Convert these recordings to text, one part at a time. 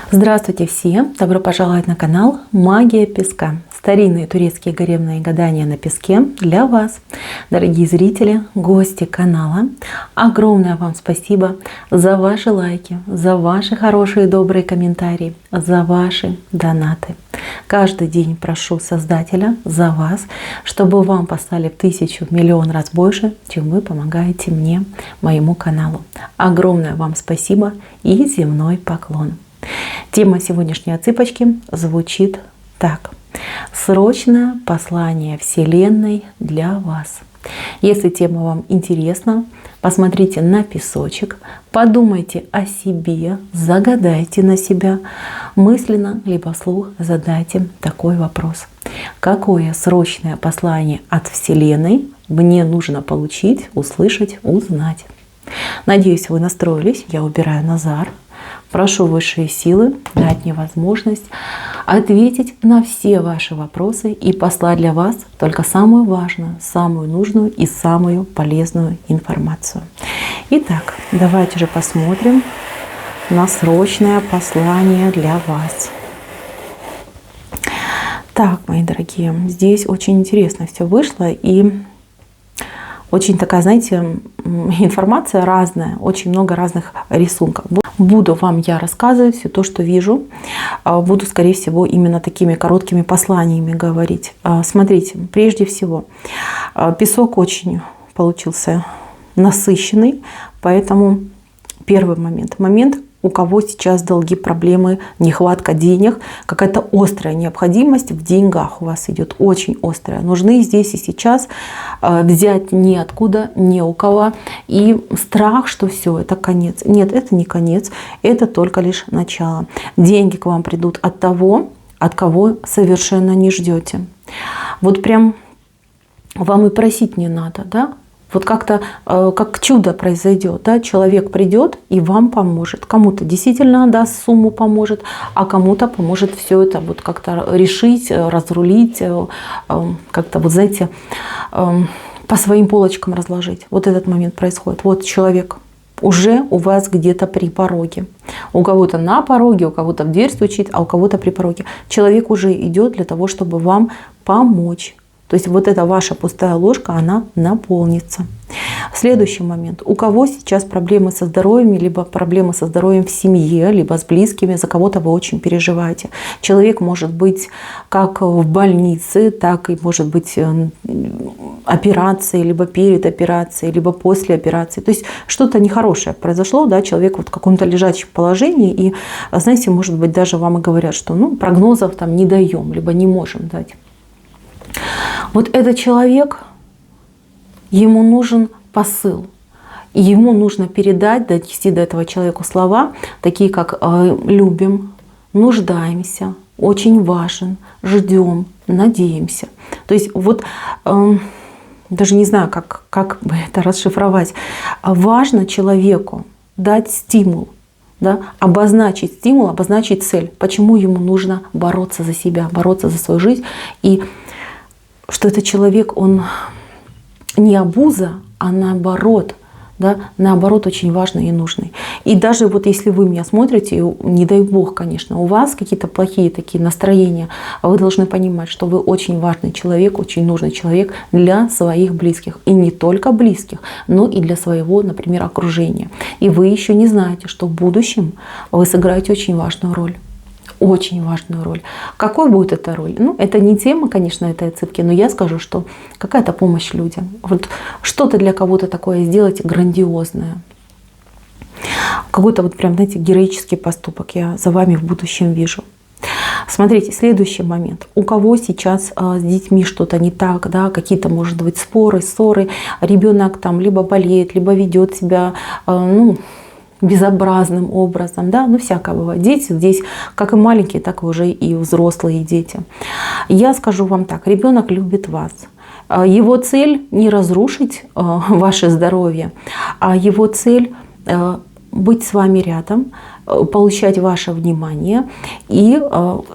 Здравствуйте все! Добро пожаловать на канал Магия Песка. Старинные турецкие гаремные гадания на песке для вас. Дорогие зрители, гости канала, огромное вам спасибо за ваши лайки, за ваши хорошие добрые комментарии, за ваши донаты. Каждый день прошу Создателя за вас, чтобы вам послали в 1000, в миллион раз больше, чем вы помогаете мне, моему каналу. Огромное вам спасибо и земной поклон. Тема сегодняшней отсыпочки звучит так. Срочное послание Вселенной для вас. Если тема вам интересна, посмотрите на песочек, подумайте о себе, загадайте на себя, мысленно либо вслух задайте такой вопрос. Какое срочное послание от Вселенной мне нужно получить, услышать, узнать? Надеюсь, вы настроились. Я убираю Назар. Прошу высшие силы дать мне возможность ответить на все ваши вопросы и послать для вас только самую важную, самую нужную и самую полезную информацию. Итак, давайте же посмотрим на срочное послание для вас. Так, мои дорогие, здесь очень интересно все вышло и очень такая, знаете, информация разная, очень много разных рисунков. Буду вам я рассказывать все то, что вижу. Буду, скорее всего, именно такими короткими посланиями говорить. Смотрите, прежде всего, песок очень получился насыщенный, поэтому первый момент. У кого сейчас долги, проблемы, нехватка денег, какая-то острая необходимость в деньгах у вас идет, очень острая. Нужны здесь и сейчас взять неоткуда, не у кого. И страх, что все, это конец. Нет, это не конец, это только лишь начало. Деньги к вам придут от того, от кого совершенно не ждете. Вот прям вам и просить не надо, да? Вот как-то как чудо произойдет, да? Человек придет и вам поможет. Кому-то действительно даст сумму, поможет, а кому-то поможет все это вот как-то решить, разрулить, как-то, вот знаете, по своим полочкам разложить. Вот этот момент происходит. Вот человек уже у вас где-то при пороге. У кого-то на пороге, у кого-то в дверь стучит, а у кого-то при пороге. Человек уже идет для того, чтобы вам помочь. То есть вот эта ваша пустая ложка, она наполнится. Следующий момент. У кого сейчас проблемы со здоровьем, либо проблемы со здоровьем в семье, либо с близкими, за кого-то вы очень переживаете. Человек может быть как в больнице, так и может быть операцией, либо перед операцией, либо после операции. То есть что-то нехорошее произошло, да, человек вот в каком-то лежачем положении. И, знаете, может быть, даже вам и говорят, что прогнозов там не даем, либо не можем дать. Вот этот человек, ему нужен посыл. И ему нужно передать, донести до этого человека слова, такие как «любим», «нуждаемся», «очень важен», «ждем», «надеемся». То есть вот даже не знаю, как бы это расшифровать. Важно человеку дать стимул. Да, обозначить стимул, обозначить цель. Почему ему нужно бороться за себя, бороться за свою жизнь. И что этот человек, он не обуза, а наоборот, да, наоборот, очень важный и нужный. И даже вот если вы меня смотрите, не дай бог, конечно, у вас какие-то плохие такие настроения, вы должны понимать, что вы очень важный человек, очень нужный человек для своих близких. И не только близких, но и для своего, например, окружения. И вы еще не знаете, что в будущем вы сыграете очень важную роль. Очень важную роль. Какой будет эта роль? Это не тема, конечно, этой отсыпки, но я скажу, что какая-то помощь людям. Вот что-то для кого-то такое сделать грандиозное. Какой-то вот прям, знаете, героический поступок я за вами в будущем вижу. Смотрите, следующий момент. У кого сейчас с детьми что-то не так, да, какие-то, может быть, споры, ссоры, ребенок там либо болеет, либо ведет себя, безобразным образом, да, всякое бывает. Дети здесь, как и маленькие, так и уже и взрослые дети. Я скажу вам так, ребенок любит вас. Его цель не разрушить ваше здоровье, а его цель быть с вами рядом, получать ваше внимание и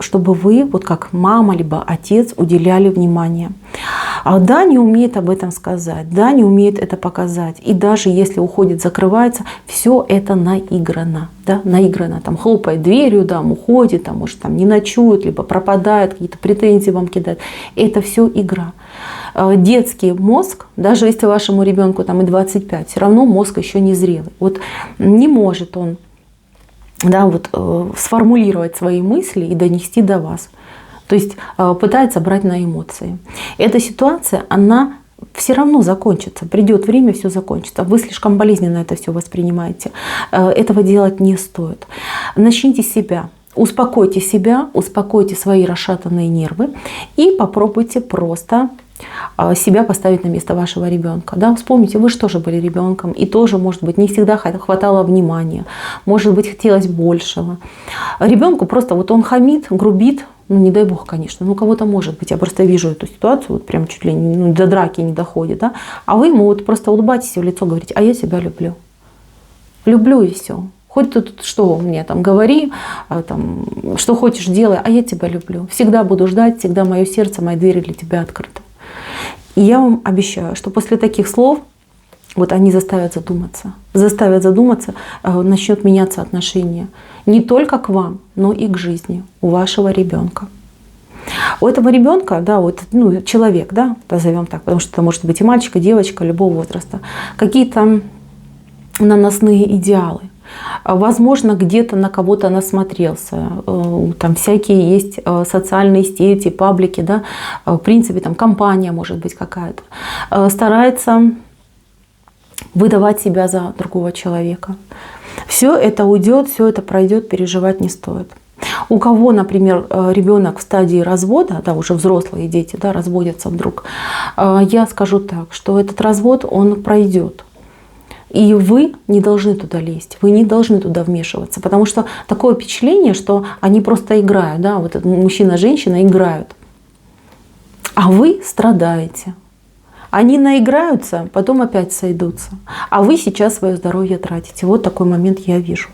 чтобы вы, вот как мама либо отец, уделяли внимание. Да, не умеет об этом сказать, да, не умеет это показать. И даже если уходит, закрывается, все это наиграно, да, наиграно. Там хлопает дверью, да, уходит, там, может, там не ночует, либо пропадает, какие-то претензии вам кидает. Это все игра. Детский мозг, даже если вашему ребенку там и 25, все равно мозг еще не зрелый. Вот не может он, да, вот, сформулировать свои мысли и донести до вас. То есть пытается брать на эмоции. Эта ситуация, она все равно закончится. Придет время, все закончится. Вы слишком болезненно это все воспринимаете. Этого делать не стоит. Начните с себя. Успокойте себя, успокойте свои расшатанные нервы и попробуйте просто себя поставить на место вашего ребенка. Да? Вспомните, вы же тоже были ребенком, и тоже, может быть, не всегда хватало внимания, может быть, хотелось большего. Ребенку просто вот он хамит, грубит, ну не дай бог, конечно, ну у кого-то может быть, я просто вижу эту ситуацию, вот прям чуть ли не до драки не доходит, да? А вы ему вот просто улыбаетесь в лицо, говорите: а я тебя люблю. Люблю и все. Хоть ты тут что мне там говори, там, что хочешь делай, а я тебя люблю. Всегда буду ждать, всегда мое сердце, мои двери для тебя открыты. И я вам обещаю, что после таких слов вот они заставят задуматься, начнет меняться отношение не только к вам, но и к жизни у вашего ребенка. У этого ребенка, да, вот, ну, человек, да, назовем так, потому что это может быть и мальчик, и девочка любого возраста, какие-то наносные идеалы. Возможно, где-то на кого-то насмотрелся. Там всякие есть социальные сети, паблики, да, в принципе, там компания может быть какая-то. Старается выдавать себя за другого человека. Все это уйдет, все это пройдет, переживать не стоит. У кого, например, ребенок в стадии развода, да, уже взрослые дети, да, разводятся вдруг, я скажу так, что этот развод, он пройдет. И вы не должны туда лезть, вы не должны туда вмешиваться, потому что такое впечатление, что они просто играют, да, вот мужчина и женщина играют, а вы страдаете. Они наиграются, потом опять сойдутся, а вы сейчас свое здоровье тратите. Вот такой момент я вижу.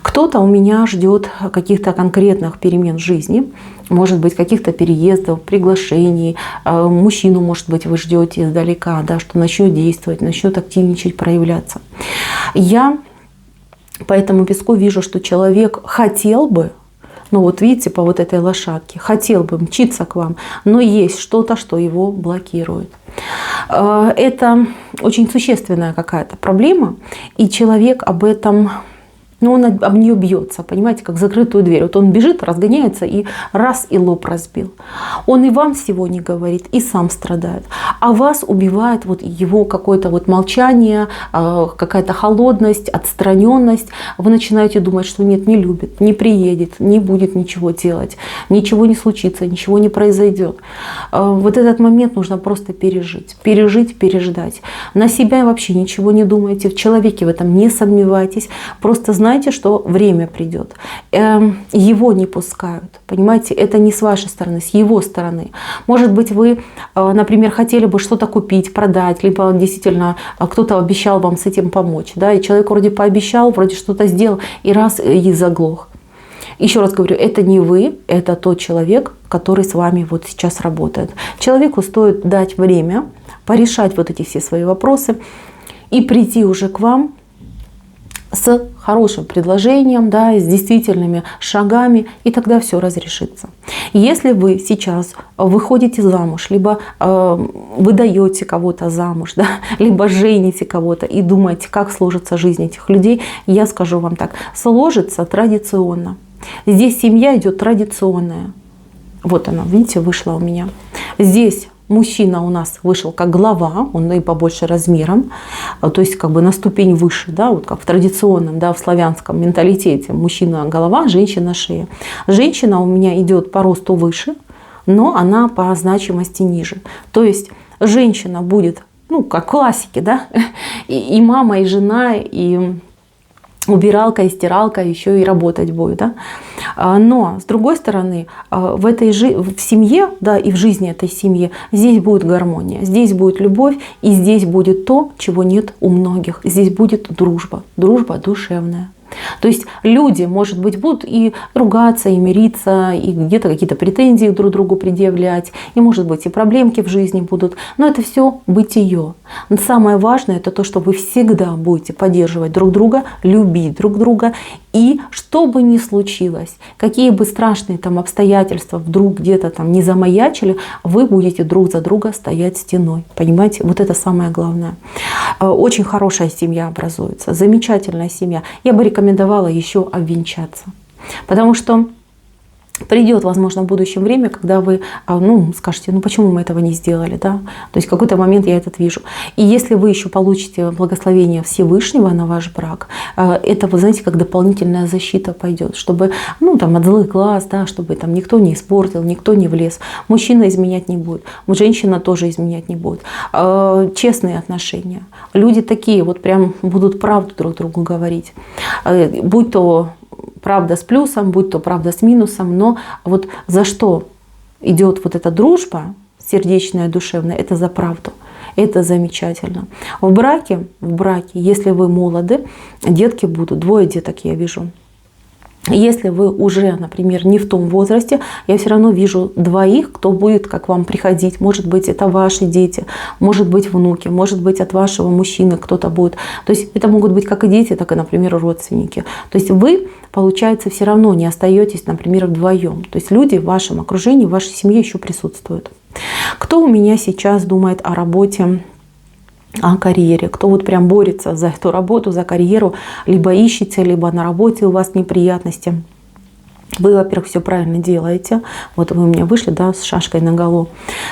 Кто-то у меня ждет каких-то конкретных перемен в жизни, может быть, каких-то переездов, приглашений. Мужчину, может быть, вы ждете издалека, да, что начнет действовать, начнет активничать, проявляться. Я по этому песку вижу, что человек хотел бы, ну вот видите, по вот этой лошадке, хотел бы мчиться к вам, но есть что-то, что его блокирует. Это очень существенная какая-то проблема, и человек об этом... Но он об нее бьется, понимаете, как закрытую дверь. Вот он бежит, разгоняется и раз и лоб разбил. Он и вам всего не говорит, и сам страдает. А вас убивает вот его какое-то вот молчание, какая-то холодность, отстраненность. Вы начинаете думать, что нет, не любит, не приедет, не будет ничего делать, ничего не случится, ничего не произойдет. Вот этот момент нужно просто пережить, переждать. На себя вообще ничего не думайте, в человеке в этом не сомневайтесь, просто знаете, что время придет. Его не пускают. Понимаете, это не с вашей стороны, с его стороны. Может быть, вы, например, хотели бы что-то купить, продать, либо действительно кто-то обещал вам с этим помочь. Да? И человек вроде пообещал, вроде что-то сделал, и раз и заглох. Еще раз говорю, это не вы, это тот человек, который с вами вот сейчас работает. Человеку стоит дать время, порешать вот эти все свои вопросы и прийти уже к вам с хорошим предложением, да, с действительными шагами, и тогда все разрешится. Если вы сейчас выходите замуж, либо выдаете кого-то замуж, да, либо жените кого-то и думаете, как сложится жизнь этих людей, я скажу вам так, сложится традиционно. Здесь семья идет традиционная. Вот она, видите, вышла у меня. Здесь мужчина у нас вышел как глава, он и побольше размером, то есть как бы на ступень выше, да, вот как в традиционном, да, в славянском менталитете. Мужчина голова, женщина шея. Женщина у меня идет по росту выше, но она по значимости ниже. То есть женщина будет, ну, как классики, да, и мама, и жена, и убиралка, и стиралка, еще и работать будет, да? Но, с другой стороны, в семье, да, и в жизни этой семьи здесь будет гармония, здесь будет любовь, и здесь будет то, чего нет у многих. Здесь будет дружба, дружба душевная. То есть люди, может быть, будут и ругаться, и мириться, и где-то какие-то претензии друг другу предъявлять, и, может быть, и проблемки в жизни будут. Но это все бытие. Но самое важное – это то, что вы всегда будете поддерживать друг друга, любить друг друга. И что бы ни случилось, какие бы страшные там обстоятельства вдруг где-то там не замаячили, вы будете друг за друга стоять стеной. Понимаете? Вот это самое главное. Очень хорошая семья образуется, замечательная семья. Я бы рекомендовала еще обвенчаться. Потому что придет, возможно, в будущем время, когда вы скажете, почему мы этого не сделали, да? То есть в какой-то момент я этот вижу. И если вы еще получите благословение Всевышнего на ваш брак, это, вы знаете, как дополнительная защита пойдет, чтобы, от злых глаз, да, чтобы там никто не испортил, никто не влез. Мужчина изменять не будет, женщина тоже изменять не будет. Честные отношения. Люди такие вот прям будут правду друг другу говорить. Будь то правда с плюсом, будь то правда с минусом, но вот за что идет вот эта дружба сердечная, душевная, это за правду. Это замечательно. В браке, если вы молоды, детки будут, 2 деток я вижу. Если вы уже, например, не в том возрасте, я все равно вижу 2, кто будет как вам приходить. Может быть, это ваши дети, может быть, внуки, может быть, от вашего мужчины кто-то будет. То есть это могут быть как и дети, так и, например, родственники. То есть вы, получается, все равно не остаетесь, например, вдвоем. То есть люди в вашем окружении, в вашей семье еще присутствуют. Кто у меня сейчас думает о работе, о карьере, кто вот прям борется за эту работу, за карьеру, либо ищете, либо на работе у вас неприятности. Вы, во-первых, все правильно делаете. Вот вы у меня вышли, да, с шашкой наголо.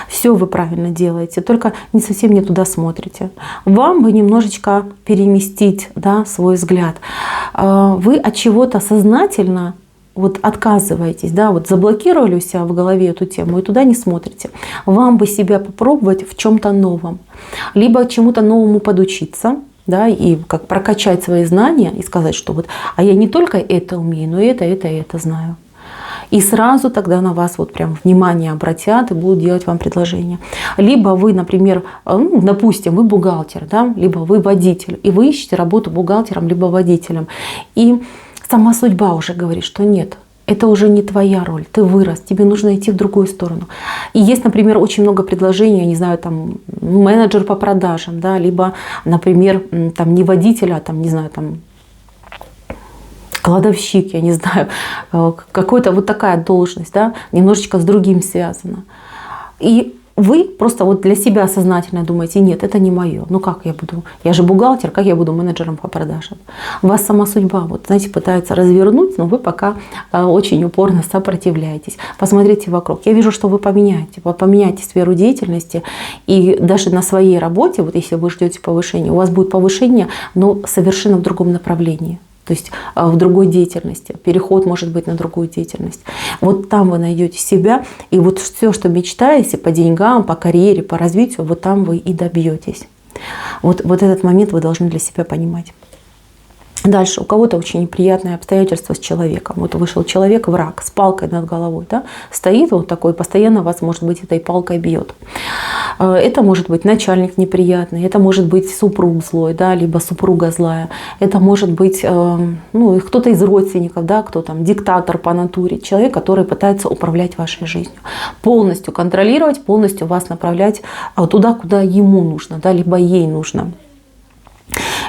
Все вы правильно делаете, только не совсем не туда смотрите. Вам бы немножечко переместить, да, свой взгляд. Вы от чего-то сознательно отказываетесь, да, заблокировали у себя в голове эту тему и туда не смотрите. Вам бы себя попробовать в чем-то новом, либо чему-то новому подучиться, да, и как прокачать свои знания и сказать, что а я не только это умею, но и это знаю. И сразу тогда на вас прям внимание обратят и будут делать вам предложение. Либо вы, например, допустим, вы бухгалтер, да, либо вы водитель, и вы ищете работу бухгалтером либо водителем. И сама судьба уже говорит, что нет, это уже не твоя роль, ты вырос, тебе нужно идти в другую сторону. И есть, например, очень много предложений, я не знаю, там менеджер по продажам, да, либо, например, там не водитель, а там, не знаю, там кладовщик, я не знаю, какая-то такая должность, да, немножечко с другим связана. И вы просто для себя сознательно думаете, нет, это не мое. Как я буду? Я же бухгалтер, как я буду менеджером по продажам? Вас сама судьба, знаете, пытается развернуть, но вы пока очень упорно сопротивляетесь. Посмотрите вокруг. Я вижу, что вы поменяете сферу деятельности. И даже на своей работе, если вы ждете повышения, у вас будет повышение, но совершенно в другом направлении. То есть в другой деятельности. Переход может быть на другую деятельность. Там вы найдете себя. И все, что мечтаете по деньгам, по карьере, по развитию, там вы и добьетесь. Вот этот момент вы должны для себя понимать. Дальше у кого-то очень неприятные обстоятельства с человеком. Вышел человек, враг, с палкой над головой. Да? Стоит такой, постоянно вас, может быть, этой палкой бьет. Это может быть начальник неприятный, это может быть супруг злой, да, либо супруга злая. Это может быть кто-то из родственников, да, кто там диктатор по натуре. Человек, который пытается управлять вашей жизнью. Полностью контролировать, полностью вас направлять туда, куда ему нужно, да, либо ей нужно.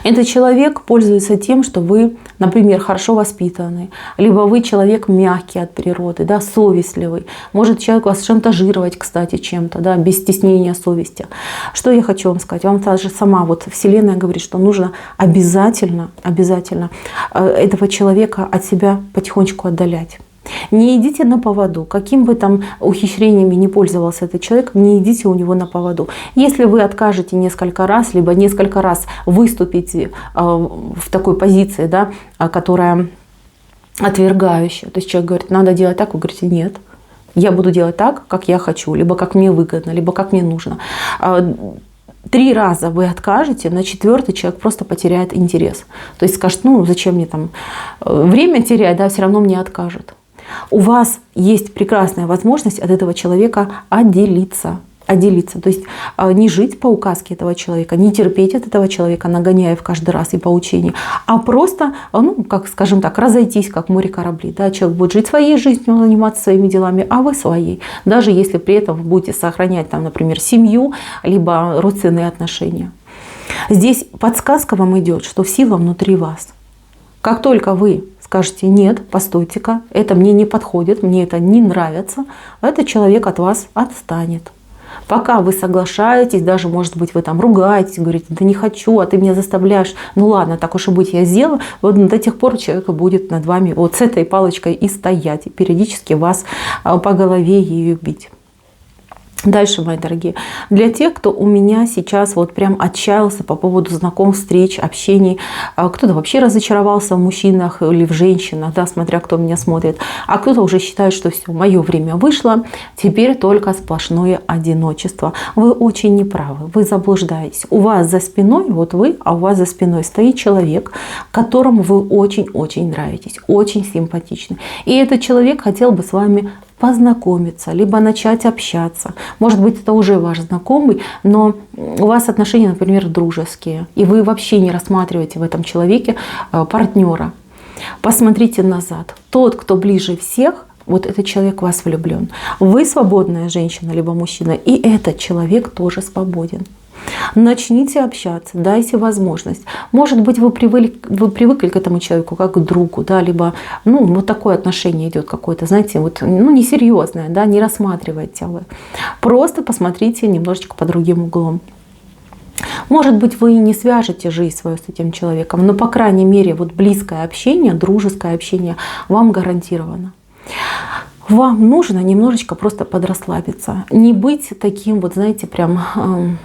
Этот человек пользуется тем, что вы, например, хорошо воспитанный, либо вы человек мягкий от природы, да, совестливый. Может человек вас шантажировать, кстати, чем-то, да, без стеснения совести. Что я хочу вам сказать? Вам также сама Вселенная говорит, что нужно обязательно этого человека от себя потихонечку отдалять. Не идите на поводу. Каким бы там ухищрениями не пользовался этот человек, не идите у него на поводу. Если вы откажете несколько раз, либо несколько раз выступите в такой позиции, да, которая отвергающая, то есть человек говорит, надо делать так, вы говорите, нет, я буду делать так, как я хочу, либо как мне выгодно, либо как мне нужно. 3 раза вы откажете, на 4-й человек просто потеряет интерес. То есть скажет, зачем мне там время терять, да, все равно мне откажет. У вас есть прекрасная возможность от этого человека отделиться. отделиться. То есть не жить по указке этого человека, не терпеть от этого человека, нагоняя в каждый раз и поучение, а просто, ну, как, скажем так, разойтись, как море корабли. Да? Человек будет жить своей жизнью, заниматься своими делами, а вы своей. Даже если при этом вы будете сохранять, там, например, семью, либо родственные отношения. Здесь подсказка вам идет, что сила внутри вас. Как только вы скажете: нет, постойте-ка, это мне не подходит, мне это не нравится, этот человек от вас отстанет. Пока вы соглашаетесь, даже, может быть, вы там ругаетесь, говорите: да не хочу, а ты меня заставляешь, ну ладно, так уж и быть, я сделаю. Вот до тех пор человек будет над вами вот с этой палочкой и стоять, и периодически вас по голове ею бить. Дальше, мои дорогие, для тех, кто у меня сейчас вот прям отчаялся по поводу знакомств, встреч, общений, кто-то вообще разочаровался в мужчинах или в женщинах, да, смотря кто меня смотрит, а кто-то уже считает, что все, мое время вышло, теперь только сплошное одиночество. Вы очень неправы, вы заблуждаетесь. У вас за спиной, вот вы, а у вас за спиной стоит человек, которому вы очень-очень нравитесь, очень симпатичны. И этот человек хотел бы с вами познакомиться, либо начать общаться. Может быть, это уже ваш знакомый, но у вас отношения, например, дружеские, и вы вообще не рассматриваете в этом человеке партнера. Посмотрите назад. Тот, кто ближе всех, вот этот человек в вас влюблен. Вы свободная женщина, либо мужчина, и этот человек тоже свободен. Начните общаться, дайте возможность. Может быть, вы привыкли к этому человеку как к другу, да, либо ну, вот такое отношение идет какое-то, знаете, вот, ну, несерьезное, да, не рассматривайте вы. Просто посмотрите немножечко под другим углом. Может быть, вы не свяжете жизнь свою с этим человеком, но, по крайней мере, вот близкое общение, дружеское общение вам гарантировано. Вам нужно немножечко просто подрасслабиться, не быть таким, вот знаете, прям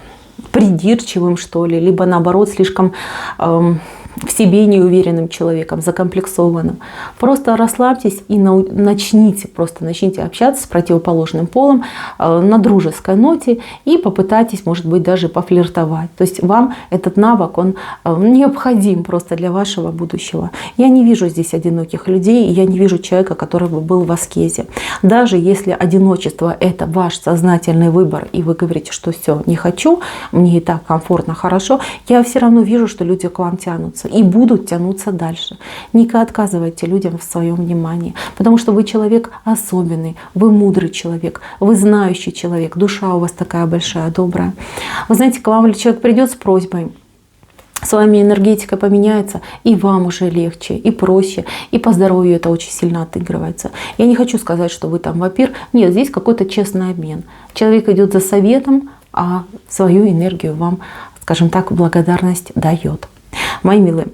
придирчивым, что ли, либо наоборот слишком в себе неуверенным человеком, закомплексованным. Просто расслабьтесь и начните общаться с противоположным полом на дружеской ноте и попытайтесь, может быть, даже пофлиртовать. То есть вам этот навык, он необходим просто для вашего будущего. Я не вижу здесь одиноких людей, я не вижу человека, который бы был в аскезе. Даже если одиночество – это ваш сознательный выбор, и вы говорите, что все, не хочу, мне и так комфортно, хорошо, я все равно вижу, что люди к вам тянутся и будут тянуться дальше. Не отказывайте людям в своем внимании, потому что вы человек особенный, вы мудрый человек, вы знающий человек, душа у вас такая большая, добрая. Вы знаете, к вам человек придет с просьбой, с вами энергетика поменяется, и вам уже легче, и проще, и по здоровью это очень сильно отыгрывается. Я не хочу сказать, что вы там вампир. Нет, здесь какой-то честный обмен. Человек идет за советом, а свою энергию вам, скажем так, благодарность дает. Мои милые,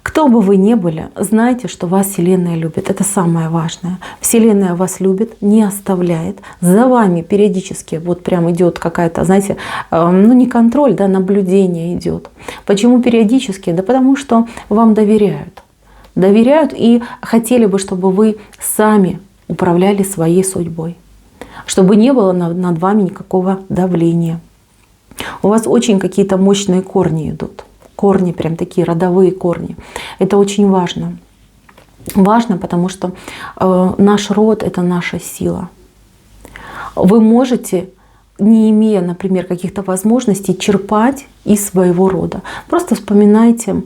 кто бы вы ни были, знайте, что вас Вселенная любит. Это самое важное. Вселенная вас любит, не оставляет. За вами периодически вот прям идет какая-то, знаете, ну не контроль, да, наблюдение идет. Почему периодически? Да потому что вам доверяют. Доверяют и хотели бы, чтобы вы сами управляли своей судьбой. Чтобы не было над вами никакого давления. У вас очень какие-то мощные корни идут. Корни, прям такие родовые корни. Это очень важно. Важно, потому что наш род – это наша сила. Вы можете, не имея, например, каких-то возможностей, черпать из своего рода. Просто вспоминайте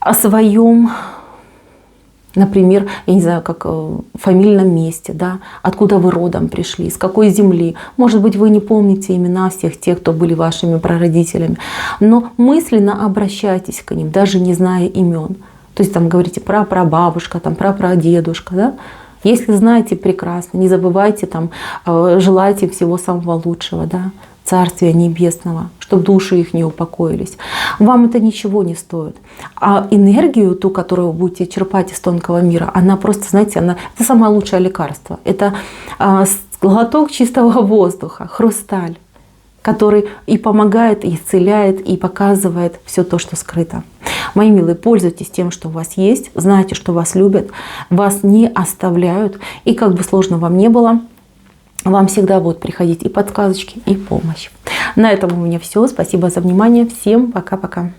о своем, например, я не знаю, как фамильном месте, да, откуда вы родом пришли, с какой земли. Может быть, вы не помните имена всех тех, кто были вашими прародителями, но мысленно обращайтесь к ним, даже не зная имен. То есть там говорите прапрабабушка, там прапрадедушка, да. Если знаете, прекрасно, не забывайте там, желайте всего самого лучшего, да. Царствия Небесного, чтобы души их не упокоились. Вам это ничего не стоит. А энергию, ту, которую вы будете черпать из тонкого мира, она просто, знаете, это самое лучшее лекарство. Это глоток чистого воздуха, хрусталь, который и помогает, и исцеляет, и показывает все то, что скрыто. Мои милые, пользуйтесь тем, что у вас есть, знайте, что вас любят, вас не оставляют, и как бы сложно вам не было, вам всегда будут приходить и подсказочки, и помощь. На этом у меня все. Спасибо за внимание. Всем пока-пока.